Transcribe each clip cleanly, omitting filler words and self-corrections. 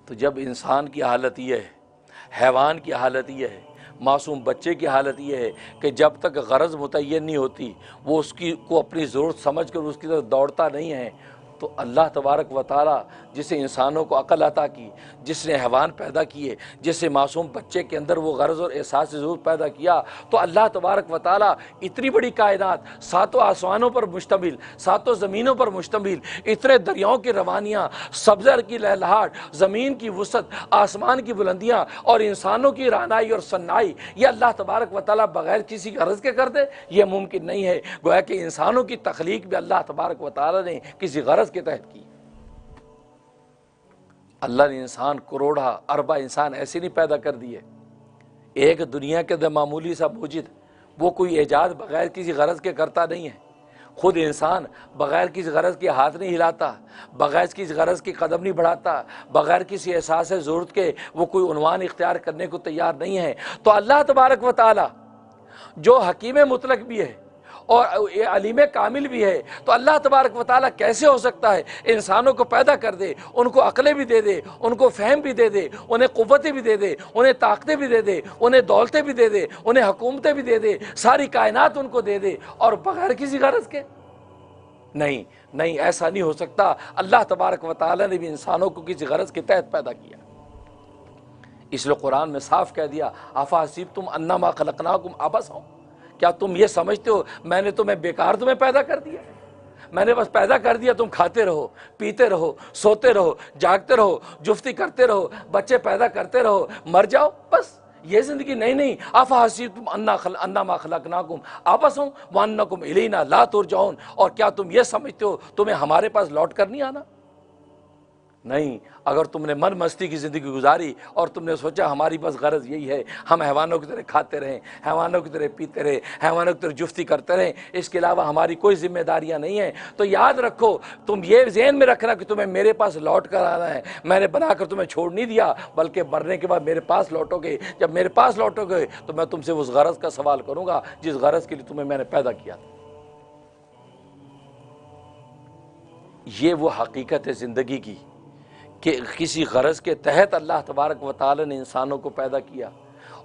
تو جب انسان کی حالت یہ ہے، حیوان کی حالت یہ ہے، معصوم بچے کی حالت یہ ہے کہ جب تک غرض متعین نہیں ہوتی وہ اس کی کو اپنی ضرورت سمجھ کر اس کی طرف دوڑتا نہیں ہے، تو اللہ تبارک و تعالی جس نے انسانوں کو عقل عطا کی، جس نے حیوان پیدا کیے، جس نے معصوم بچے کے اندر وہ غرض اور احساس ضرورت پیدا کیا، تو اللہ تبارک و تعالی اتنی بڑی کائنات، ساتوں آسمانوں پر مشتمل، ساتوں زمینوں پر مشتمل، اتنے دریاؤں کی روانیاں، سبزر کی لہلہاٹ، زمین کی وسعت، آسمان کی بلندیاں اور انسانوں کی رعنائی اور صنائی، یہ اللہ تبارک و تعالی بغیر کسی غرض کے کر دے؟ یہ ممکن نہیں ہے۔ گویا کہ انسانوں کی تخلیق بھی اللہ تبارک و تعالی نے کسی غرض کے تحت کی۔ اللہ نے انسان کروڑا اربا انسان ایسے نہیں پیدا کر دیے۔ ایک دنیا کے اندر معمولی سا موجد، وہ کوئی ایجاد بغیر کسی غرض کے کرتا نہیں ہے۔ خود انسان بغیر کسی غرض کے ہاتھ نہیں ہلاتا، بغیر کسی غرض کے قدم نہیں بڑھاتا، بغیر کسی احساس ضرورت کے وہ کوئی عنوان اختیار کرنے کو تیار نہیں ہے۔ تو اللہ تبارک و تعالی جو حکیم مطلق بھی ہے اور علیم کامل بھی ہے، تو اللہ تبارک و تعالیٰ کیسے ہو سکتا ہے انسانوں کو پیدا کر دے، ان کو عقلیں بھی دے دے، ان کو فہم بھی دے دے، انہیں قوتیں بھی دے دے، انہیں طاقتیں بھی دے دے، انہیں دولتیں بھی دے دے، انہیں حکومتیں بھی دے دے، ساری کائنات ان کو دے دے، اور بغیر کسی غرض کے؟ نہیں، ایسا نہیں ہو سکتا۔ اللہ تبارک و تعالیٰ نے بھی انسانوں کو کسی غرض کے تحت پیدا کیا۔ اس لیے قرآن میں صاف کہہ دیا، افحسبتم انما خلقناکم عبثا، کیا تم یہ سمجھتے ہو میں نے تمہیں بیکار تمہیں پیدا کر دیا؟ میں نے بس پیدا کر دیا، تم کھاتے رہو، پیتے رہو، سوتے رہو، جاگتے رہو، جفتی کرتے رہو، بچے پیدا کرتے رہو، مر جاؤ، بس یہ زندگی؟ نہیں، افحسبتم انما خلقناکم عبثا وانکم الینا لا ترجعون، اور کیا تم یہ سمجھتے ہو تمہیں ہمارے پاس لوٹ کر نہیں آنا؟ نہیں، اگر تم نے من مستی کی زندگی گزاری اور تم نے سوچا ہماری بس غرض یہی ہے ہم حیوانوں کی طرح کھاتے رہیں، حیوانوں کی طرح پیتے رہیں، حیوانوں کی طرح جفتی کرتے رہیں، اس کے علاوہ ہماری کوئی ذمہ داریاں نہیں ہیں، تو یاد رکھو، تم یہ ذہن میں رکھنا کہ تمہیں میرے پاس لوٹ کر آنا ہے، میں نے بنا کر تمہیں چھوڑ نہیں دیا، بلکہ مرنے کے بعد میرے پاس لوٹو گے۔ جب میرے پاس لوٹو گے تو میں تم سے اس غرض کا سوال کروں گا جس غرض کے لیے تمہیں میں نے پیدا کیا تھا۔ یہ وہ حقیقت ہے زندگی کی کہ کسی غرض کے تحت اللہ تبارک و تعالی نے انسانوں کو پیدا کیا،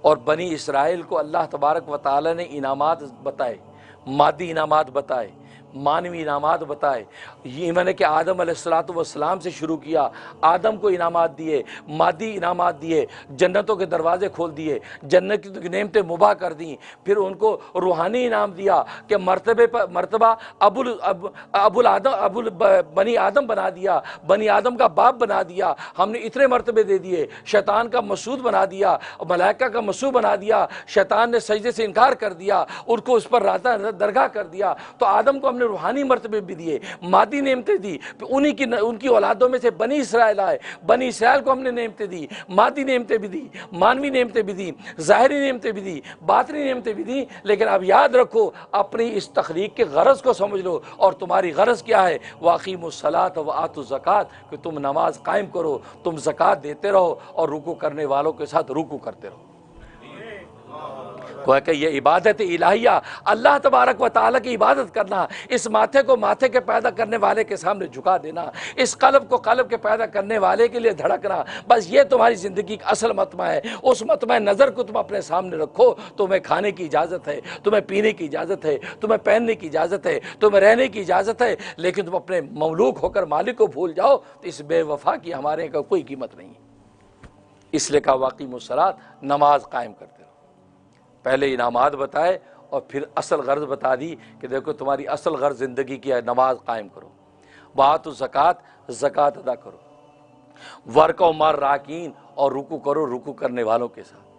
اور بنی اسرائیل کو اللہ تبارک و تعالی نے انعامات بتائے، مادی انعامات بتائے، معنوی انعامات بتائے۔ یہ میں نے کہ آدم علیہ السلام سے شروع کیا، آدم کو انعامات دیے، مادی انعامات دیے، جنتوں کے دروازے کھول دیے، جنت کی نعمتیں مباح کر دیں، پھر ان کو روحانی انعام دیا کہ مرتبہ بنی آدم بنا دیا، بنی آدم کا باپ بنا دیا، ہم نے اتنے مرتبے دے دیے، شیطان کا مسعود بنا دیا، ملائکہ کا مسعود بنا دیا، شیطان نے سجدے سے انکار کر دیا، ان کو اس پر درگاہ کر دیا، تو آدم کو ہم نے روحانی مرتبے بھی دیے، مادی نعمتیں دی، ان کی اولادوں میں سے بنی اسرائیل آئے، بنی اسرائیل کو ہم نے نعمتیں دی، مادی نعمتیں بھی دی، مانوی نعمتیں بھی دی، ظاہری نعمتیں بھی دی، باطنی نعمتیں بھی دی، لیکن اب یاد رکھو اپنی اس تخلیق کے غرض کو سمجھ لو، اور تمہاری غرض کیا ہے؟ وَأَقِیمُوا الصَّلَاةَ وَآتُوا الزَّکَاةَ، کہ تم نماز قائم کرو، تم زکوٰۃ دیتے رہو، اور رکوع کرنے والوں کے ساتھ رکوع کرتے رہو۔ کہ یہ عبادت الہیہ، اللہ تبارک و تعالیٰ کی عبادت کرنا، اس ماتھے کو ماتھے کے پیدا کرنے والے کے سامنے جھکا دینا، اس قلب کو قلب کے پیدا کرنے والے کے لیے دھڑکنا، بس یہ تمہاری زندگی کا اصل مطمع ہے۔ اس مطمع نظر کو تم اپنے سامنے رکھو، تمہیں کھانے کی اجازت ہے، تمہیں پینے کی اجازت ہے، تمہیں پہننے کی اجازت ہے، تمہیں رہنے کی اجازت ہے، لیکن تم اپنے مملوک ہو کر مالک کو بھول جاؤ تو اس بے وفا کی ہمارے کا کوئی قیمت نہیں ہے۔ اس لیے کہا واقیموا الصلاۃ، نماز قائم کرتے رہو۔ پہلے انعامات بتائے اور پھر اصل غرض بتا دی کہ دیکھو تمہاری اصل غرض زندگی کی ہے، نماز قائم کرو، وآتوا الزکوٰۃ، زکوٰۃ ادا کرو، وارکعوا مع الراکعین، اور رکوع کرو رکوع کرنے والوں کے ساتھ۔